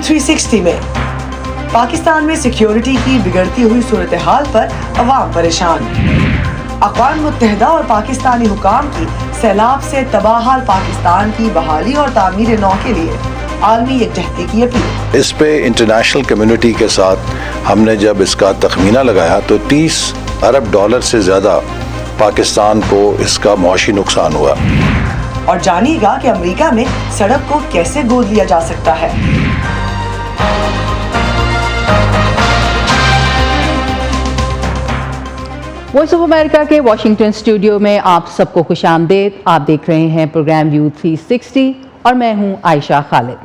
360 में पाकिस्तान में सिक्योरिटी की बिगड़ती हुई सूरत हाल पर अवाम परेशान। अक़वाम मुत्तहिदा और पाकिस्तानी हुकाम की सैलाब से तबाहाल पाकिस्तान की बहाली और तामीर नौ के लिए आलमी यकजहती की अपील। इस पे इंटरनेशनल कम्युनिटी के साथ हमने जब इसका तखमीना लगाया तो 30 अरब डॉलर से ज़्यादा पाकिस्तान को इसका मुआशी नुकसान हुआ। और जानिएगा कि अमेरिका में सड़क को कैसे गोद लिया जा सकता है। वॉइस ऑफ अमेरिका के वाशिंगटन स्टूडियो में आप सबको खुशामदीद। आप देख रहे हैं प्रोग्राम यू 360 और मैं हूं Ayesha Khalid.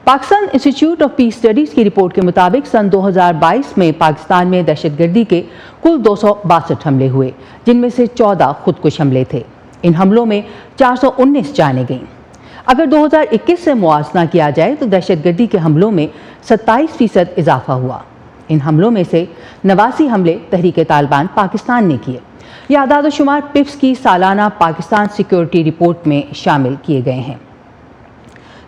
Pakistan institute of peace studies की रिपोर्ट के मुताबिक सन 2022 में पाकिस्तान में दहशतगर्दी के कुल 262 हमले हुए, जिनमें से 14 खुदकुश हमले थे। इन हमलों में 419 जानें गईं। अगर 2021 से मुआवजा किया जाए तो दहशतगर्दी के हमलों में 27% इजाफा हुआ। इन हमलों में से 89 हमले तहरीक तालिबान पाकिस्तान ने किए। यह आदाद शुमार पिप्स की सालाना पाकिस्तान सिक्योरिटी रिपोर्ट में शामिल किए गए हैं।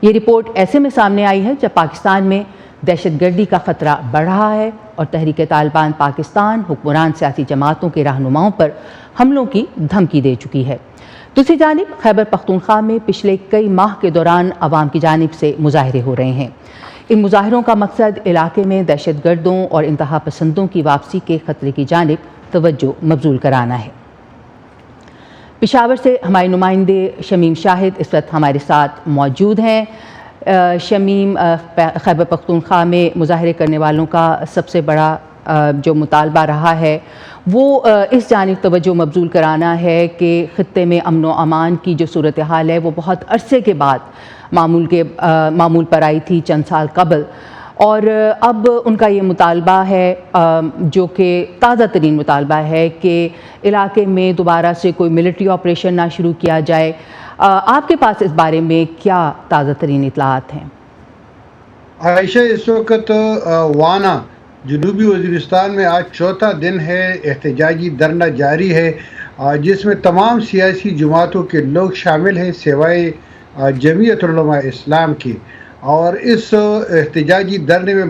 ये रिपोर्ट ऐसे में सामने आई है जब पाकिस्तान में दहशतगर्दी का ख़तरा बढ़ रहा है और तहरीक तालिबान पाकिस्तान हुक्मरान सियासी जमातों के रहनुमाओं पर हमलों की धमकी दे चुकी है। दूसरी जानिब खैबर पख्तूनख्वा में पिछले कई माह के दौरान अवाम की जानिब से मुजाहरे हो रहे हैं। इन मुजाहरों का मकसद इलाके में दहशतगर्दों और इंतहा पसंदों की वापसी के ख़तरे की जानिब तवज्जो मबजूल कराना है। पेशावर से हमारे नुमाइंदे शमीम शाहिद इस वक्त हमारे साथ मौजूद हैं। शमीम, खैबर पख्तूनख्वा में मुजाहरे करने वालों का सबसे बड़ा जो मुतालबा रहा है वो इस जानिब तवज्जो मबजूल कराना है कि ख़ित्ते में अमन व अमान की जो सूरत हाल है वो बहुत अरसे के बाद मामूल पर आई थी चंद साल कबल, और अब उनका ये मुतालबा है जो कि ताज़ा तरीन मुतालबा है कि इलाके में दोबारा से कोई मिलिट्री ऑपरेशन ना शुरू किया जाए। आपके पास इस बारे में क्या ताज़ा तरीन इत्तलात हैं? आयशा, इस वक्त वाना जनूबी वज़ीरिस्तान में आज चौथा दिन है एहतजाजी धरना जारी है, जिसमें तमाम सियासी जमातों के लोग शामिल हैं सिवाय जमीयत उलमा इस्लाम की। और इस एहतजाजी धरने में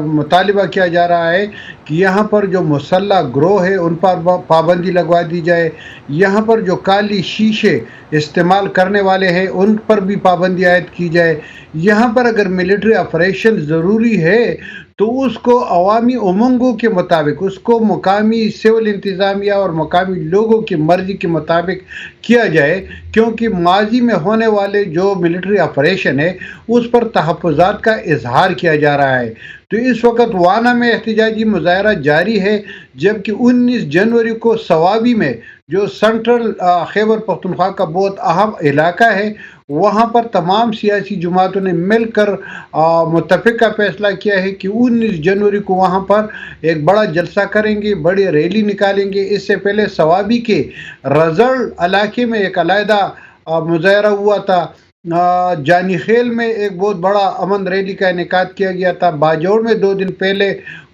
मुतालिबा किया जा रहा है कि यहाँ पर जो मुसल्ला ग्रोह है उन पर पाबंदी लगवा दी जाए, यहाँ पर जो काली शीशे इस्तेमाल करने वाले हैं उन पर भी पाबंदी आयद की जाए, यहाँ पर अगर मिलिट्री ऑपरेशन ज़रूरी है तो उसको अवामी उमंगों के मुताबिक, उसको मुकामी सिविल इंतज़ामिया और मुकामी लोगों की मर्ज़ी के मुताबिक किया जाए, क्योंकि माजी में होने वाले जो मिलिट्री ऑपरेशन है उस पर तहफ़्फ़ुज़ात का इजहार किया जा रहा है। तो इस वक्त वाना में एहतजाजी मुज़ाहरा जारी है, जबकि 19 जनवरी को सवाबी में जो सेंट्रल खैबर पख्तूनख्वा का बहुत अहम इलाका है वहाँ पर तमाम सियासी जमातों ने मिलकर मुत्तफ़िक़ा फ़ैसला किया है कि 19 जनवरी को वहाँ पर एक बड़ा जलसा करेंगे, बड़ी रैली निकालेंगे। इससे पहले सवाबी के रज़ल इलाके में एक अलहदा मुज़ाहरा हुआ था, जानी खेल में एक बहुत बड़ा अमन रैली का इनेकाद किया गया था, बाजौड़ में 2 दिन पहले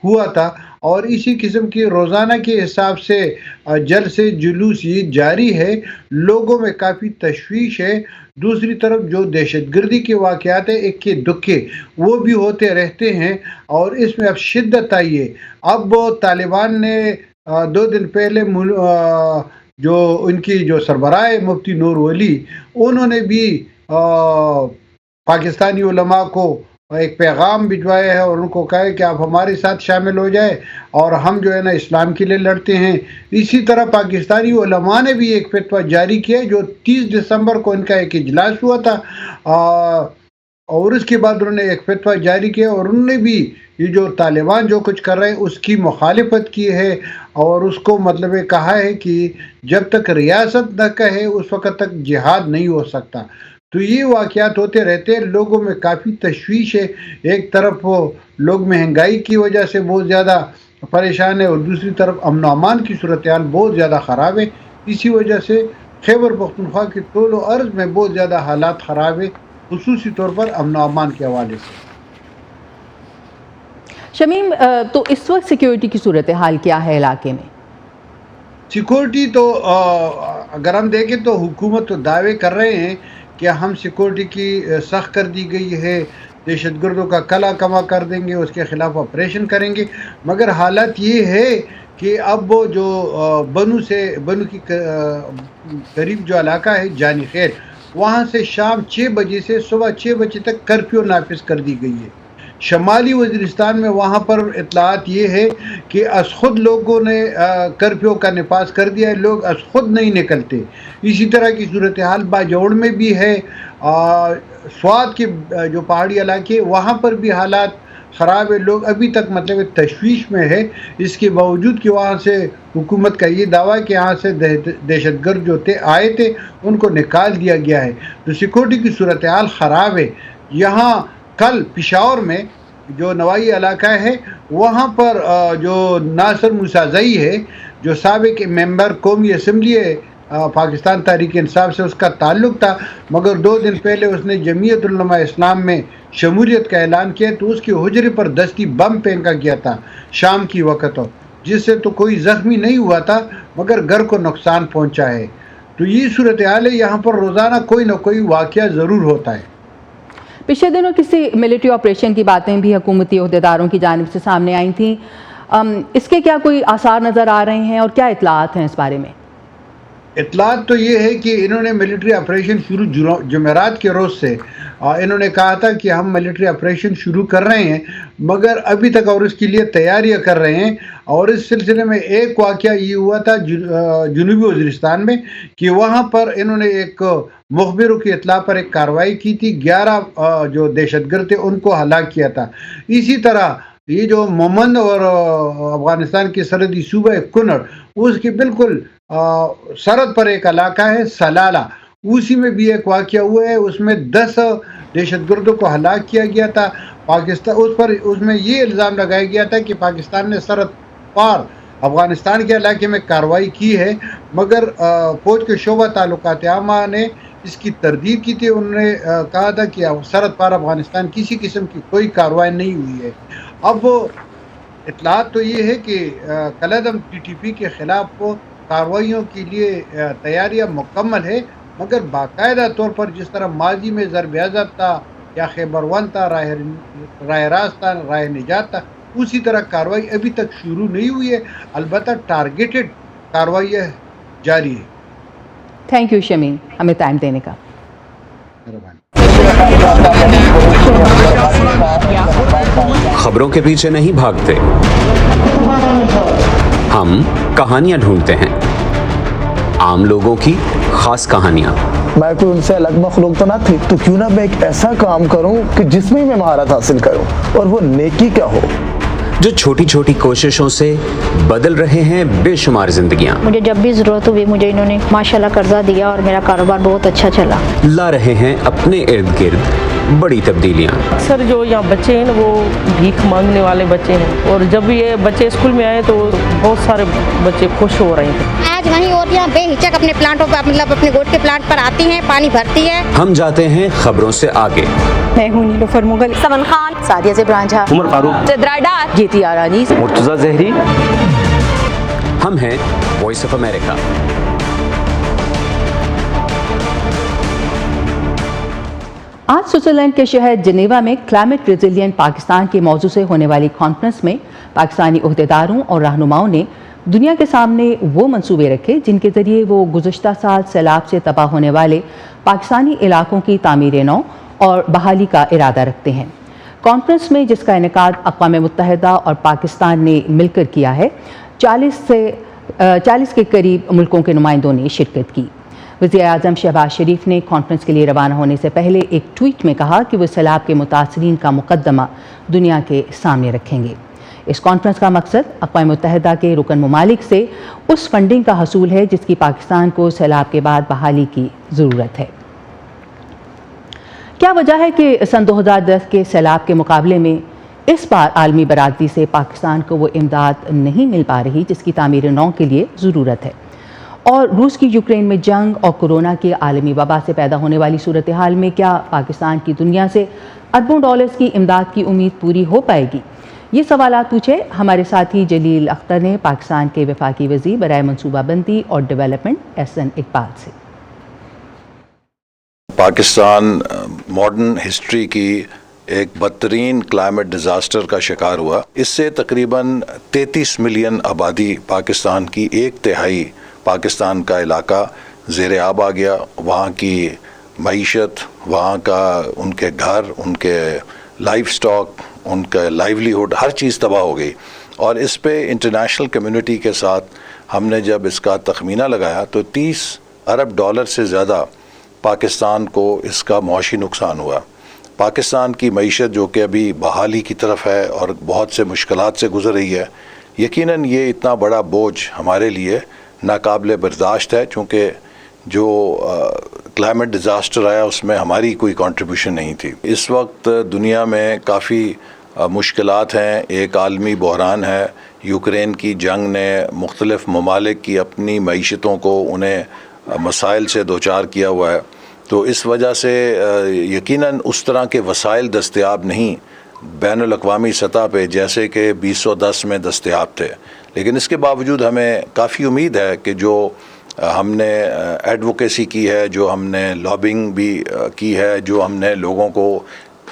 हुआ था, और इसी किस्म की रोज़ाना के हिसाब से जलसे जुलूस ये जारी है। लोगों में काफ़ी तशवीश है। दूसरी तरफ जो दहशतगर्दी के वाक़यात है इक्के दुक्के वो भी होते रहते हैं, और इसमें अब शिद्दत आई है। अब तालिबान ने 2 दिन पहले जो उनकी जो सरबराह है मुफ्ती नूर वली, उन्होंने भी पाकिस्तानी उलमा को एक पैगाम भिजवाया है और उनको कहा है कि आप हमारे साथ शामिल हो जाए और हम जो है ना इस्लाम के लिए लड़ते हैं। इसी तरह पाकिस्तानी उलमा ने भी एक फतवा जारी किया जो 30 दिसंबर को इनका एक इजलास हुआ था, और उसके बाद उन्होंने एक फतवा जारी किया और उन्होंने भी ये जो तालिबान जो कुछ कर रहे हैं उसकी मुखालिफत की है, और उसको मतलब कहा है कि जब तक रियासत न कहे उस वक़्त तक जिहाद नहीं हो सकता। तो ये वाक़यात होते रहते हैं। लोगों में काफ़ी तशवीश है। एक तरफ वो लोग महंगाई की वजह से बहुत ज़्यादा परेशान है और दूसरी तरफ अमन अमान की सूरत हाल बहुत ज़्यादा ख़राब है। इसी वजह से खैबर पख्तूनख्वा के तौल अर्ज़ में बहुत ज़्यादा हालात ख़राब है, खुसूसी तौर पर अमन अमान के हवाले से। शमीम, तो इस वक्त सिक्योरिटी की सूरत हाल क्या है इलाके में? सिक्योरिटी तो अगर हम देखें तो हुकूमत तो दावे कर रहे हैं कि हम सिक्योरिटी की सख्त कर दी गई है, دہشت گردوں کا کلا کما کر دیں گے، اس کے خلاف آپریشن کریں گے. مگر حالت یہ ہے کہ اب وہ جو بنو کی قریب جو علاقہ ہے جانی خیر، وہاں سے شام 6 بجے سے صبح 6 بجے تک کرفیو نافذ کر دی گئی ہے. شمالی وزیرستان میں وہاں پر اطلاعات یہ ہے کہ از خود لوگوں نے کرفیو کا نفاذ کر دیا ہے، لوگ از خود نہیں نکلتے. اسی طرح کی صورتحال باجوڑ میں بھی ہے. سوات کے جو پہاڑی علاقے وہاں پر بھی حالات خراب ہے، لوگ ابھی تک مطلب تشویش میں ہے. اس کے باوجود کہ وہاں سے حکومت کا یہ دعویٰ کہ یہاں سے دہشت گرد جو آئے تھے ان کو نکال دیا گیا ہے. تو سیکورٹی کی صورتحال خراب ہے. یہاں کل پشاور میں جو نوائی علاقہ ہے وہاں پر جو ناصر موسیٰ ہے، جو سابق ممبر قومی اسمبلی ہے پاکستان تحریک انصاف سے اس کا تعلق تھا، مگر 2 دن پہلے اس نے جمعیت علماء اسلام میں شمولیت کا اعلان کیا تو اس کے حجرے پر دستی بم پھینکا گیا تھا شام کی وقت، جس سے تو کوئی زخمی نہیں ہوا تھا مگر گھر کو نقصان پہنچا ہے. تو یہ صورتحال ہے. یہاں پر روزانہ کوئی نہ کوئی واقعہ ضرور ہوتا ہے. پچھلے دنوں کسی ملٹری آپریشن کی باتیں بھی حکومتی عہدیداروں کی جانب سے سامنے آئی تھیں. اس کے کیا کوئی آثار نظر آ رہے ہیں اور کیا اطلاعات ہیں اس بارے میں؟ اطلاعات تو یہ ہے کہ انہوں نے ملٹری آپریشن شروع جمعرات کے روز سے انہوں نے کہا تھا کہ ہم ملٹری آپریشن شروع کر رہے ہیں، مگر ابھی تک اور اس کے لیے تیاریاں کر رہے ہیں. اور اس سلسلے میں ایک واقعہ یہ ہوا تھا جنوبی وزیرستان میں کہ وہاں پر انہوں نے ایک مخبروں کی اطلاع پر ایک کارروائی کی تھی. 11 جو دہشت گرد تھے ان کو ہلاک کیا تھا. اسی طرح یہ جو مومند اور افغانستان کے سرحدی صوبہ کنڑ، اس کے بالکل سرحد پر ایک علاقہ ہے سلالہ، اسی میں بھی ایک واقعہ ہوا ہے. اس میں 10 دہشت گردوں کو ہلاک کیا گیا تھا. پاکستان اس میں یہ الزام لگایا گیا تھا کہ پاکستان نے سرحد پار افغانستان کے علاقے میں کارروائی کی ہے، مگر فوج کے شعبہ تعلقات عامہ نے اس کی تردید کی تھی. انہوں نے کہا تھا کہ سرحد پار افغانستان کسی قسم کی کوئی کارروائی نہیں ہوئی ہے. اب اطلاعات تو یہ ہے کہ کالعدم TTP کے خلاف کارروائیوں کے لیے تیاریاں مکمل ہے، مگر باقاعدہ طور پر جس طرح ماضی میں ضرب عضب تھا یا خیبر 1 تھا، راہ راست تھا، راہ نجات تھا، اسی طرح کارروائی ابھی تک شروع نہیں ہوئی ہے. البتہ ٹارگیٹڈ کارروائیاں جاری ہے. تھینک یو شمیم ہمیں ٹائم دینے کا. خبروں کے پیچھے نہیں بھاگتے، ہم کہانیاں ڈھونڈتے ہیں، عام لوگوں کی خاص کہانیاں. میں کوئی ان سے الگ مخلوق تو نہ تھی، تو کیوں نہ میں ایک ایسا کام کروں کہ جس میں میں مہارت حاصل کروں، اور وہ نیکی کیا ہو. جو چھوٹی چھوٹی کوششوں سے بدل رہے ہیں بے شمار زندگیاں. مجھے جب بھی ضرورت ہوئی مجھے انہوں نے ماشاءاللہ قرضہ دیا اور میرا کاروبار بہت اچھا چلا. لا رہے ہیں اپنے ارد گرد بڑی تبدیلیاں. اکثر جو یہاں بچے ہیں نا وہ بھیک مانگنے والے بچے ہیں، اور جب یہ بچے اسکول میں آئے تو بہت سارے بچے خوش ہو رہے ہیں. آج وہیں اور یہاں بے ہچک اپنے پلانٹوں پر مطلب اپنے گوٹ کے پلانٹ پر آتی ہیں، پانی بھرتی ہے. ہم جاتے ہیں خبروں سے آگے. میں ہوں نیلوفر مغل، سمن خان، سعدیہ زبران جھا، عمر فاروق، جدرا ڈار، گیتی آرانی، مرتضی زہری. ہم ہیں وائس آف امریکہ. آج سوئٹزرلینڈ کے شہر جنیوا میں کلائمیٹ ریزیلینٹ پاکستان کے موضوع سے ہونے والی کانفرنس میں پاکستانی عہدیداروں اور رہنماؤں نے دنیا کے سامنے وہ منصوبے رکھے جن کے ذریعے وہ گزشتہ سال سیلاب سے تباہ ہونے والے پاکستانی علاقوں کی تعمیر نو اور بحالی کا ارادہ رکھتے ہیں. کانفرنس میں جس کا انعقاد اقوام متحدہ اور پاکستان نے مل کر کیا ہے، 40 کے قریب ملکوں کے نمائندوں نے شرکت کی. وزیر اعظم شہباز شریف نے کانفرنس کے لیے روانہ ہونے سے پہلے ایک ٹویٹ میں کہا کہ وہ سیلاب کے متاثرین کا مقدمہ دنیا کے سامنے رکھیں گے. اس کانفرنس کا مقصد اقوام متحدہ کے رکن ممالک سے اس فنڈنگ کا حصول ہے جس کی پاکستان کو سیلاب کے بعد بحالی کی ضرورت ہے. کیا وجہ ہے کہ سن 2010 کے سیلاب کے مقابلے میں اس بار عالمی برادری سے پاکستان کو وہ امداد نہیں مل پا رہی جس کی تعمیر نو کے لیے ضرورت ہے؟ اور روس کی یوکرین میں جنگ اور کورونا کی عالمی وبا سے پیدا ہونے والی صورتحال میں کیا پاکستان کی دنیا سے اربوں ڈالرز کی امداد کی امید پوری ہو پائے گی؟ یہ سوالات پوچھے ہمارے ساتھی جلیل اختر نے پاکستان کے وفاقی وزیر برائے منصوبہ بندی اور ڈیولپمنٹ احسن اقبال سے. پاکستان ماڈرن ہسٹری کی एक बदतरीन क्लाइमेट डिज़ास्टर का शिकार हुआ। इससे तकरीबन 33 मिलियन आबादी पाकिस्तान की, 1/3 पाकिस्तान का इलाका ज़ेर आब आ गया। वहाँ की मईशत, वहाँ का उनके घर, उनके लाइफ स्टॉक, उनका लाइवलीहुड, हर चीज़ तबाह हो गई। और इस पे इंटरनेशनल कम्युनिटी के साथ हमने जब इसका तखमीना लगाया तो $30 अरब से ज़्यादा पाकिस्तान को इसका मुआशी नुकसान हुआ। पाकिस्तान की मईशत जो कि अभी बहाली की तरफ है और बहुत से मुश्किलात से गुज़र रही है, यकीनन ये इतना बड़ा बोझ हमारे लिए नाकाबिल बर्दाश्त है, चूँकि जो क्लाइमेट डिज़ास्टर आया उसमें हमारी कोई कंट्रीब्यूशन नहीं थी। इस वक्त दुनिया में काफ़ी मुश्किलात हैं, एक आलमी बहरान है। यूक्रेन की जंग ने मुख्तलिफ़ ममालिक की अपनी मईशतों को उन्हें मसाइल से दो चार किया हुआ है, तो इस वजह से यकीनन उस तरह के वसाइल दस्तयाब नहीं बैनुल-अक़वामी सतह पे जैसे कि 2010 में दस्तयाब थे। लेकिन इसके बावजूद हमें काफ़ी उम्मीद है कि जो हमने एडवोकेसी की है, जो हमने लॉबिंग भी की है, जो हमने लोगों को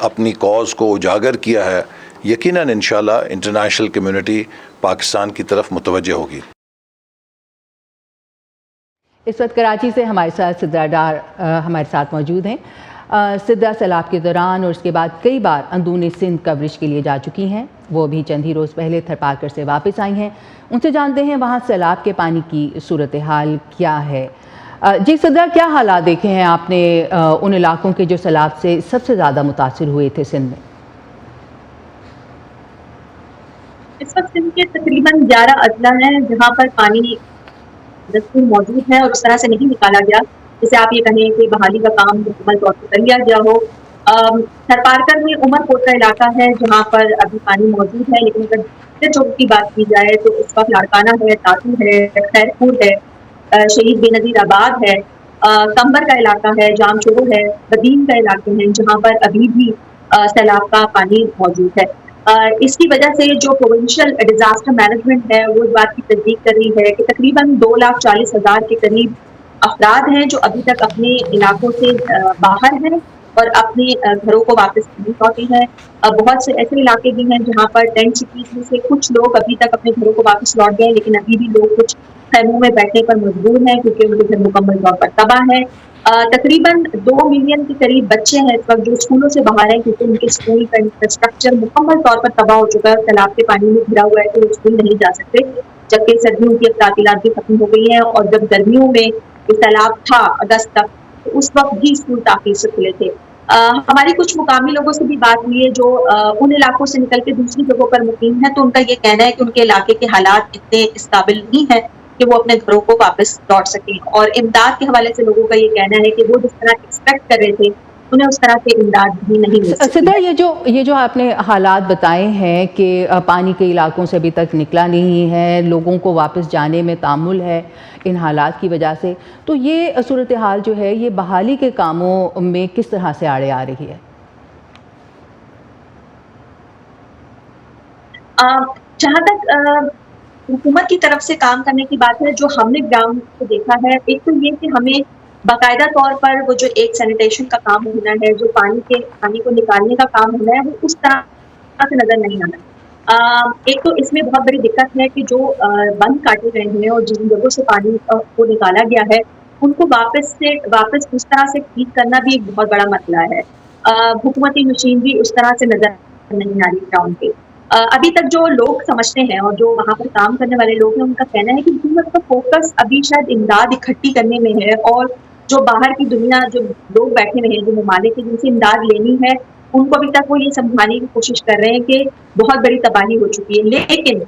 अपनी कॉज़ को उजागर किया है, यकीनन इंशाल्लाह इंटरनेशनल कम्युनिटी पाकिस्तान की तरफ मुतवज्जह होगी। इस वक्त कराची से हमारे साथ सिद्रा डार हमारे साथ मौजूद हैं। सिद्रा सैलाब के दौरान और उसके बाद कई बार अंदरूनी सिंध कवरेज के लिए जा चुकी हैं। वो भी चंद ही रोज़ पहले थरपारकर से वापस आई हैं। उनसे जानते हैं वहाँ सैलाब के पानी की सूरत हाल क्या है। जी सिद्रा, क्या हालात देखे हैं आपने उन इलाकों के जो सैलाब से सबसे ज़्यादा मुतासिर हुए थे सिंध में? इस वक्त सिंध के तकरीबन 11 अजला हैं जहाँ पर पानी दस्तूर मौजूद है और उस तरह से नहीं निकाला गया जैसे आप ये कहें कि बहाली का काम मुकम्मल तौर पर कर लिया गया हो। थरपारकर में उमरकोट का इलाका है जहाँ पर अभी पानी मौजूद है, लेकिन अगर चौक की बात की जाए तो इस वक्त लाड़काना है, तातू है, खैरपुर है, शहीद बेनज़ीर आबाद है, कंबर का इलाका है, जाम चोरो है, बदीन का इलाके हैं जहाँ पर अभी भी सैलाब का पानी मौजूद है। इसकी वजह से जो प्रोविंशियल डिजास्टर मैनेजमेंट है वो इस बात की तस्दीक कर रही है कि तकरीबन 2,40,000 के करीब अफराद हैं जो अभी तक अपने इलाकों से बाहर हैं और अपने घरों को वापस नहीं लौटे हैं। बहुत से ऐसे इलाके भी हैं जहाँ पर टेंट सिटीज में से कुछ लोग अभी तक अपने घरों को वापस लौट गए, लेकिन अभी भी लोग कुछ खैमों में बैठने पर मजबूर हैं क्योंकि उनके घर मुकम्मल तौर पर तबाह है। तकरीबन 2 मिलियन के करीब बच्चे हैं इस वक्त जो स्कूलों से बाहर हैं क्योंकि उनके स्कूल का इंफ्रास्ट्रक्चर मुकम्मल तौर पर तबाह हो चुका है, तालाब के पानी में घिरा हुआ है तो वो स्कूल नहीं जा सकते। जबकि सर्दियों की अब तातीलात भी खत्म हो गई हैं और जब गर्मियों में ये तालाब था अगस्त तक, तो उस वक्त भी स्कूल ताख़ीर से खुले थे। हमारी कुछ मुकामी लोगों से भी बात हुई है जो उन इलाकों से निकल के दूसरी जगहों पर मुकीम है, तो उनका ये कहना है कि उनके इलाके के हालात इतने इस काबिल नहीं है कि वो अपने घरों को वापस लौट सकें। और इमदाद के हवाले से लोगों का ये कहना है कि वो जिस तरह एक्सपेक्ट कर रहे थे उन्हें उस तरह से इमदाद भी नहीं मिल सकी। सिद्रा, ये जो आपने हालात बताए हैं कि पानी के इलाकों से अभी तक निकला नहीं है, लोगों को वापस जाने में तामुल है इन हालात की वजह से, तो ये सूरत हाल जो है ये बहाली के कामों में किस तरह से आड़े आ रही है? जहाँ तक हुकूमत की तरफ से काम करने की बात है, जो हमने ग्राउंड पे देखा है, एक तो ये कि हमें बाकायदा तौर पर वो जो एक सैनिटेशन का काम होना है, जो पानी को निकालने का काम होना है, वो उस तरह से नजर नहीं आना। एक तो इसमें बहुत बड़ी दिक्कत है कि जो बंद काटे गए हैं और जिन जगहों से पानी को निकाला गया है उनको वापस उस तरह से ठीक करना भी एक बहुत बड़ा मसला है। हुकूमती मशीन भी उस तरह से नजर नहीं आ रही ग्राउंड पे। अभी तक जो लोग समझते हैं और जो वहाँ पर काम करने वाले लोग हैं उनका कहना है कि हुकूमत का फोकस अभी शायद इमदाद इकट्ठी करने में है और जो बाहर की दुनिया, जो लोग बैठे हुए हैं, जो ममालिक है जिनसे इमदाद लेनी है, उनको अभी तक वो ये समझाने की कोशिश कर रहे हैं कि बहुत बड़ी तबाही हो चुकी है। लेकिन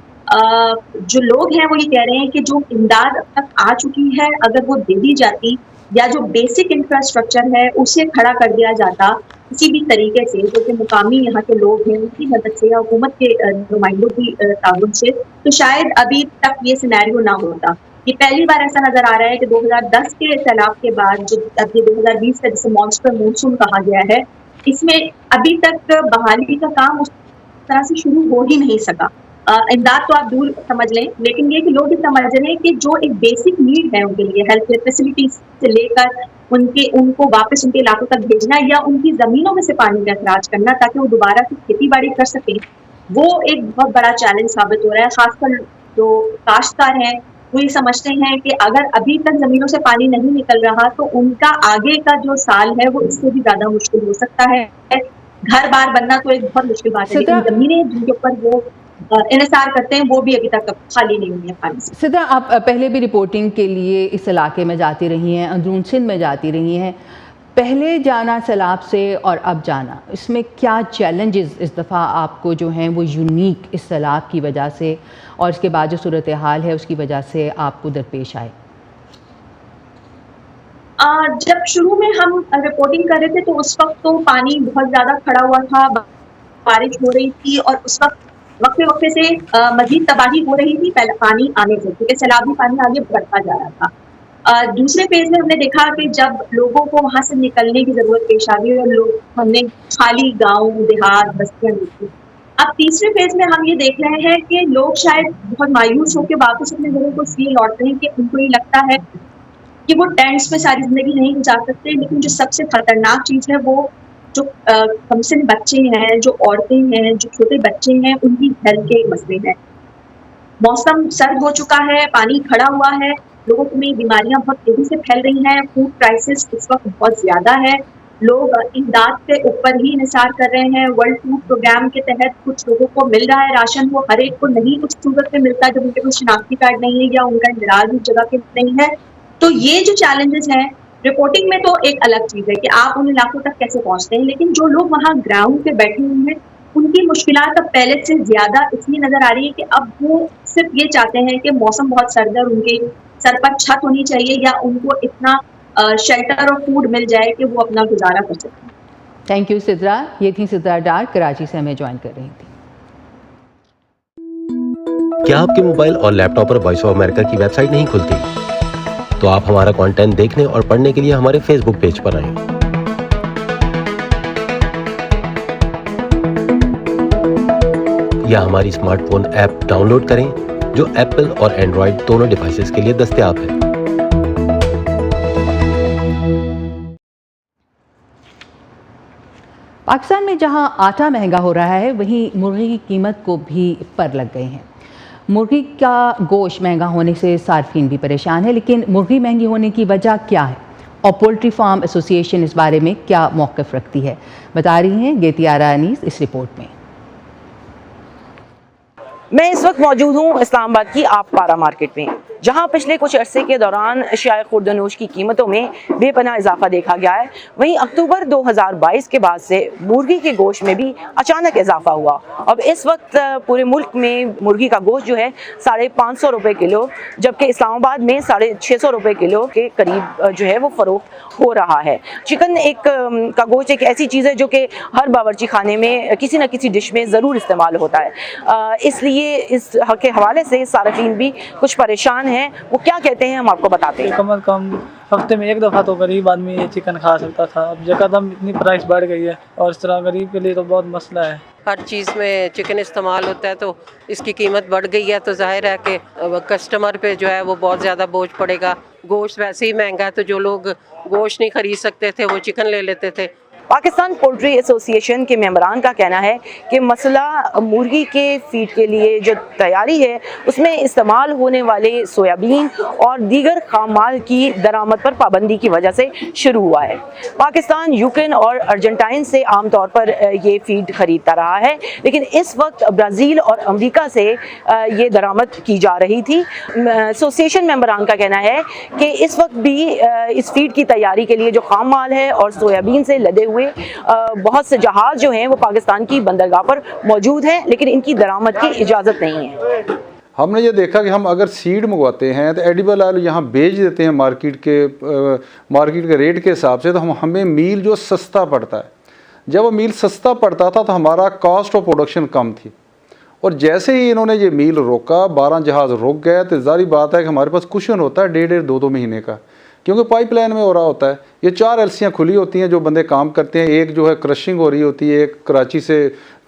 जो लोग हैं वो ये कह रहे हैं कि जो इमदाद अब तक आ चुकी है अगर वो दे दी जाती या जो बेसिक इंफ्रास्ट्रक्चर है उसे खड़ा कर दिया जाता किसी भी तरीके से, जो कि मुकामी यहाँ के लोग हैं उनकी मदद से या हुकूमत के नुमाइंदों की ताउन से, तो शायद अभी तक ये सिनेरियो ना होता। ये पहली बार ऐसा नजर आ रहा है कि 2010 के सैलाब के बाद जो अब ये 2020 का जिसे मॉन्स्टर मॉनसून कहा गया है, इसमें अभी तक बहाली का काम उस तरह से शुरू हो ही नहीं सका। इमदाद तो आप दूर समझ लें, लेकिन ये कि लोग ये समझ लें कि जो एक बेसिक नीड है उनके लिए, हेल्थ केयर फैसिलिटीज से लेकर उनको वापस उनके इलाकों तक भेजना या उनकी ज़मीनों में से पानी का अखराज करना ताकि वो दोबारा से खेती बाड़ी कर सकें, वो एक बहुत बड़ा चैलेंज साबित हो रहा है। खासकर जो काश्तकार हैं वो ये समझते हैं कि अगर अभी तक ज़मीनों से पानी नहीं निकल रहा तो उनका आगे का जो साल है वो इससे भी ज़्यादा मुश्किल हो सकता है। घर बार बनना तो एक बहुत मुश्किल बात है, लेकिन ज़मीनें जिनके ऊपर वो इन्हिसार करते हैं वो भी अभी तक खाली नहीं हुई है पानी से। सिद्रा, आप पहले भी रिपोर्टिंग के लिए इस इलाके में जाती रही हैं, अंदरून सिंध में जाती रही हैं, पहले जाना सैलाब से और अब जाना, इसमें क्या चैलेंजेस इस दफ़ा आपको जो हैं वो यूनिक इस सैलाब की वजह से और इसके बाद जो सूरत हाल है उसकी वजह से आपको दरपेश आए? जब शुरू में हम रिपोर्टिंग कर रहे थे तो उस वक्त तो पानी बहुत ज़्यादा खड़ा हुआ था, बारिश हो रही थी और उस वक्त वक्फे वक्फे से मजीद तबाही हो रही थी पहले पानी आने से, क्योंकि सैलाबी पानी आगे बढ़ता जा रहा था। दूसरे फेज में हमने देखा कि जब लोगों को वहाँ से निकलने की ज़रूरत पेश आ गई और हमने खाली गाँव देहात बस्तियाँ देखी। अब तीसरे फेज में हम ये देख रहे हैं कि लोग शायद बहुत मायूस होकर वापस अपने घरों को इसलिए लौट रहे हैं कि उनको ये लगता है कि वो टेंट्स में सारी ज़िंदगी नहीं गुजार सकते, लेकिन जो सबसे खतरनाक चीज़ है वो जो कमसिन बच्चे हैं, जो औरतें हैं, जो छोटे बच्चे हैं, उनकी हेल्थ के मसले हैं। मौसम सर्द हो चुका है, पानी खड़ा हुआ है, लोगों में बीमारियां बहुत तेजी से फैल रही हैं, फूड क्राइसिस इस वक्त बहुत ज़्यादा है, लोग इमदाद के ऊपर ही निसार कर रहे हैं। वर्ल्ड फूड प्रोग्राम के तहत कुछ लोगों को मिल रहा है राशन, वो हर एक को नहीं उस सूरत में मिलता जब उनके पास शनाख्ती कार्ड नहीं है या उनका इंदराज उस जगह पे नहीं है। तो ये जो चैलेंजेस हैं, रिपोर्टिंग में तो एक अलग चीज़ है कि आप उन इलाकों तक कैसे पहुंचते हैं, लेकिन जो लोग वहाँ ग्राउंड पे बैठे हुए हैं उनकी मुश्किलात अब पहले से ज़्यादा इसलिए नज़र आ रही है कि अब वो सिर्फ ये चाहते हैं कि मौसम बहुत सर्द है और उनके सर पर छत होनी चाहिए या उनको इतना शेल्टर और फूड मिल जाए कि वो अपना गुजारा कर सकें। Thank you Sidra. ये थी सिद्रा डार, कराची से हमें ज्वाइन कर रही थी। क्या आपके मोबाइल और लैपटॉप पर वॉइस ऑफ अमेरिका की वेबसाइट नहीं खुलती? तो आप हमारा कंटेंट देखने और पढ़ने के लिए हमारे फेसबुक पेज पर आएं। या हमारी स्मार्टफोन ऐप डाउनलोड करें जो एप्पल और एंड्रॉयड दोनों डिवाइसेस के लिए दस्तयाब है। पाकिस्तान में जहां आटा महंगा हो रहा है वहीं मुर्गी की कीमत को भी पर लग गए हैं। मुर्गी का गोश्त महंगा होने से सार्फिन भी परेशान है, लेकिन मुर्गी महंगी होने की वजह क्या है और पोल्ट्री फार्म एसोसिएशन इस बारे में क्या मौक़िफ़ रखती है, बता रही हैं गेतियारा अनीस इस रिपोर्ट में। मैं इस वक्त मौजूद हूँ इस्लामाबाद की आपपारा मार्केट में, जहां पिछले कुछ अरसे के दौरान अशियाए खुर्दनोश की कीमतों में बेपनाह इजाफा देखा गया है। वहीं अक्टूबर 2022 के बाद से मुर्गी के गोश्त में भी अचानक इजाफा हुआ। अब इस वक्त पूरे मुल्क में मुर्गी का गोश्त जो है 550 रुपये किलो, जबकि इस्लामाबाद में 650 रुपये किलो के करीब जो है वो फरोख्त हो रहा है। चिकन का गोश्त एक ऐसी चीज़ है जो कि हर बावर्ची खाने में किसी न किसी डिश में ज़रूर इस्तेमाल होता है, इसलिए इस के हवाले से सार्फिन भी कुछ परेशान हैं। वो क्या कहते हैं हम आपको बताते हैं। कम से कम हफ्ते में एक दफ़ा तो गरीब आदमी ये चिकन खा सकता था, अब यकदम इतनी प्राइस बढ़ गई है और इस तरह गरीब के लिए तो बहुत मसला है। हर चीज़ में चिकन इस्तेमाल होता है तो इसकी कीमत बढ़ गई है, तो जाहिर है कि कस्टमर पे जो है वो बहुत ज़्यादा बोझ पड़ेगा। गोश्त वैसे ही महंगा है तो जो लोग गोश्त नहीं खरीद सकते थे वो चिकन ले लेते थे। पाकिस्तान पोल्ट्री एसोसिएशन के मेंबरान का कहना है कि मसला मुर्गी के फीड के लिए जो तैयारी है उसमें इस्तेमाल होने वाले सोयाबीन और दीगर खाम माल की दरामद पर पाबंदी की वजह से शुरू हुआ है। पाकिस्तान यूक्रेन और अर्जेंटाइन से आमतौर पर ये फीड खरीदता रहा है, लेकिन इस वक्त ब्राज़ील और अमेरिका से ये दरामद की जा रही थी। एसोसिएशन मेंबरान का कहना है कि इस वक्त भी इस फीड की तैयारी के लिए जो खाम माल है और सोयाबीन से लदे बहुत से जहाज जो हैं वो पाकिस्तान की बंदरगाह पर मौजूद हैं, लेकिन इनकी दरामद की इजाज़त नहीं है। हमने ये देखा कि हम अगर सीड मंगवाते हैं तो एडिबल ऑयल यहाँ बेच देते हैं मार्केट के रेट के हिसाब से, तो हमें मील जो सस्ता पड़ता है। जब वो मील सस्ता पड़ता था तो हमारा कॉस्ट ऑफ प्रोडक्शन कम थी, और जैसे ही इन्होंने ये मील रोका, 12 जहाज़ रुक गए, तो ज़ाहिर बात है कि हमारे पास कुशन होता है 1.5-2 महीने का, क्योंकि पाइपलाइन में हो रहा होता है। ये 4 एलसियाँ खुली होती हैं, जो बंदे काम करते हैं, एक जो है क्रशिंग हो रही होती है, एक कराची से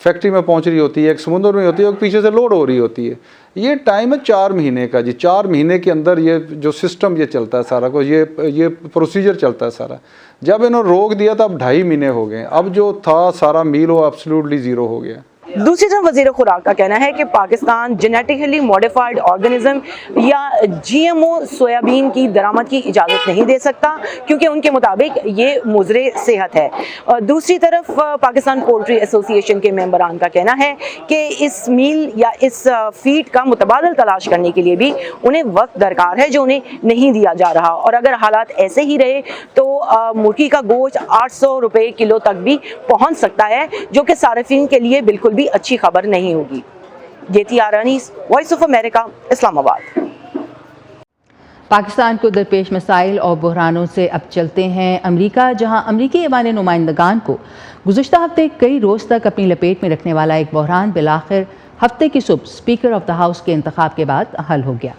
फैक्ट्री में पहुंच रही होती है, एक समुद्र में होती है, एक पीछे से लोड हो रही होती है। ये टाइम है 4 महीने का जी। 4 महीने के अंदर ये जो सिस्टम ये चलता है सारा कुछ, ये प्रोसीजर चलता है सारा। जब इन्होंने रोक दिया तो अब 2.5 महीने हो गए। अब जो था सारा मील वो एब्सोल्युटली ज़ीरो हो गया। दूसरी तरफ वज़ीर खुराक का कहना है कि पाकिस्तान जेनेटिकली मॉडिफाइड ऑर्गेनिज्म या GMO सोयाबीन की दरामद की इजाज़त नहीं दे सकता, क्योंकि उनके मुताबिक ये मुज़रे सेहत है। दूसरी तरफ पाकिस्तान पोल्ट्री एसोसिएशन के मेंबरान का कहना है कि इस मील या इस फीड का मुतबादल तलाश करने के लिए भी उन्हें वक्त दरकार है, जो उन्हें नहीं दिया जा रहा। और अगर हालात ऐसे ही रहे तो मुर्गी का गोश्त 800 रुपये किलो तक भी पहुँच सकता है, जो कि सार्फिन के लिए बिल्कुल भी अच्छी खबर नहीं होगी। जेती आरानी, voice of America, Islamabad. Pakistan को दरपेश मसाइल और बहरानों से अब चलते हैं अमरीका, जहां अमरीकी ऐवान नुमाइंदगान को गुज़िश्ता हफ्ते कई रोज़ तक अपनी लपेट में रखने वाला एक बहरान बिलाखिर हफ्ते की सुबह स्पीकर ऑफ द हाउस के इंतखाब के बाद हल हो गया।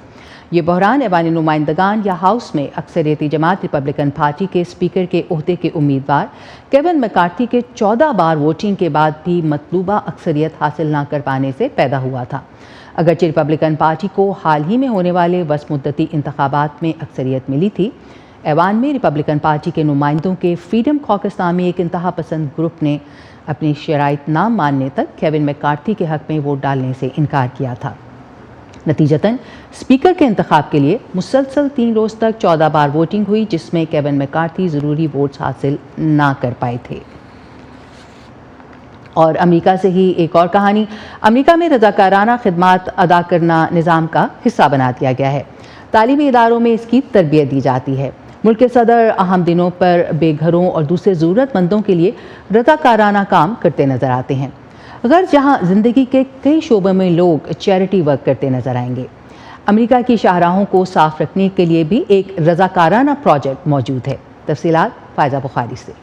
ये बहरान ऐवान नुमाइंदगान या हाउस में अक्सरियती जमात रिपब्लिकन पार्टी के स्पीकर के ओहदे के उम्मीदवार केविन मैकार्थी के 14 बार वोटिंग के बाद भी मतलूबा अक्सरियत हासिल न कर पाने से पैदा हुआ था। अगरचे रिपब्लिकन पार्टी को हाल ही में होने वाले वसमुद्दती इंतखाबात में अक्सरियत मिली थी, ऐवान में रिपब्लिकन पार्टी के नुमाइंदों के फ्रीडम कॉकस नामी एक इंतहा पसंद ग्रुप ने अपनी शराइत ना मानने तक केविन मैकार्थी के हक़ में वोट डालने से इनकार किया था। नतीजतन स्पीकर के इंतखाब के लिए मुसलसल 3 रोज़ तक 14 बार वोटिंग हुई, जिसमें केविन मैकार्थी ज़रूरी वोट्स हासिल ना कर पाए थे। और अमेरिका से ही एक और कहानी। अमेरिका में रज़ाकाराना खिदमात अदा करना निज़ाम का हिस्सा बना दिया गया है। तालीमी इदारों में इसकी तरबियत दी जाती है। मुल्क के सदर अहम दिनों पर बेघरों और दूसरे ज़रूरतमंदों के लिए रज़ाकाराना काम करते नज़र आते हैं। अगर जहां ज़िंदगी के कई शोबों में लोग चैरिटी वर्क करते नजर आएंगे। अमेरिका की शाहराहों को साफ रखने के लिए भी एक रज़ाकाराना प्रोजेक्ट मौजूद है। तफसीलात फायजा बुखारी से।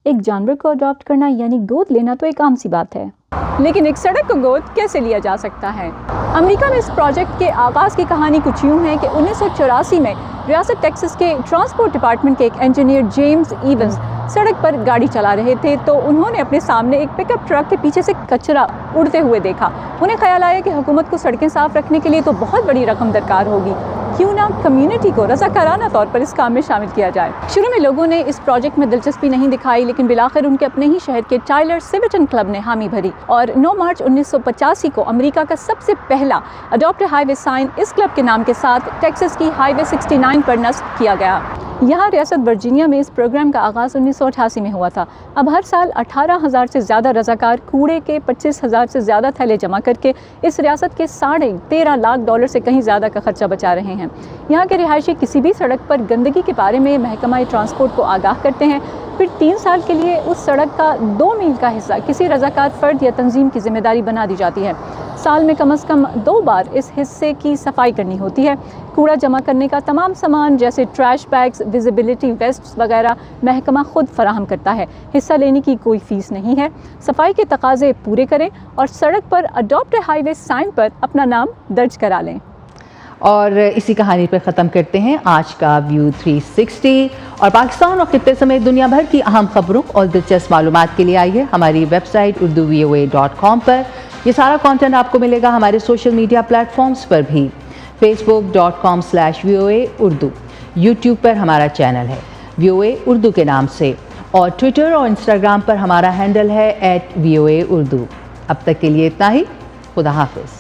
एक जानवर को अडॉप्ट करना यानी गोद लेना तो एक आम सी बात है, लेकिन एक सड़क को गोद कैसे लिया जा सकता है? अमेरिका में इस प्रोजेक्ट के आगाज़ की कहानी कुछ यूँ है कि 1984 में रियासत टेक्सास के ट्रांसपोर्ट डिपार्टमेंट के एक इंजीनियर जेम्स इवंस सड़क पर गाड़ी चला रहे थे तो उन्होंने अपने सामने एक पिकअप ट्रक के पीछे से कचरा उड़ते हुए देखा। उन्हें ख्याल आया कि हुकूमत को सड़कें साफ रखने के लिए तो बहुत बड़ी रकम दरकार होगी, क्यों ना कम्युनिटी को रज़ाकाराना तौर पर इस काम में शामिल किया जाए। शुरू में लोगों ने इस प्रोजेक्ट में दिलचस्पी नहीं दिखाई, लेकिन बिलाखिर उनके अपने ही शहर के टाइलर सिविटन क्लब ने हामी भरी और 9 मार्च 1985 को अमेरिका का सबसे पहला अडॉप्ट हाईवे साइन इस क्लब के नाम के साथ टेक्सास की हाईवे 69 पर नस्ब किया गया। यहाँ रियासत वर्जीनिया में इस प्रोग्राम का आगाज़ 1988 में हुआ था। अब हर साल 18,000 से ज़्यादा रज़ाकार कूड़े के 25,000 से ज़्यादा थैले जमा करके इस रियासत के $13.5 लाख से कहीं ज़्यादा का खर्चा बचा रहे हैं। यहाँ के रिहायशी किसी भी सड़क पर गंदगी के बारे में महकमा ट्रांसपोर्ट को आगाह करते हैं, फिर 3 साल के लिए उस सड़क का 2 मील का हिस्सा किसी रज़ाकार फ़र्द या तंजीम की जिम्मेदारी बना दी जाती है। साल में कम से कम 2 बार इस हिस्से की सफाई करनी होती है। कूड़ा जमा करने का तमाम सामान जैसे ट्रैश बैग्स, विजिबिलिटी वेस्ट्स वगैरह महकमा खुद फराहम करता है। हिस्सा लेने की कोई फ़ीस नहीं है। सफाई के तकाजे पूरे करें और सड़क पर अडॉप्ट हाईवे साइन पर अपना नाम दर्ज करा लें। और इसी कहानी पर ख़त्म करते हैं आज का व्यू 360। और पाकिस्तान और खित्ते समेत दुनिया भर की अहम खबरों और दिलचस्प मालूमात के लिए आइए हमारी वेबसाइट urduvoa.com पर। ये सारा कंटेंट आपको मिलेगा हमारे सोशल मीडिया प्लेटफॉर्म्स पर भी, facebook.com/VOA उर्दू, यूट्यूब पर हमारा चैनल है VOA उर्दू के नाम से, और ट्विटर और इंस्टाग्राम पर हमारा हैंडल है @VOA उर्दू। अब तक के लिए इतना ही। खुदा हाफिज़।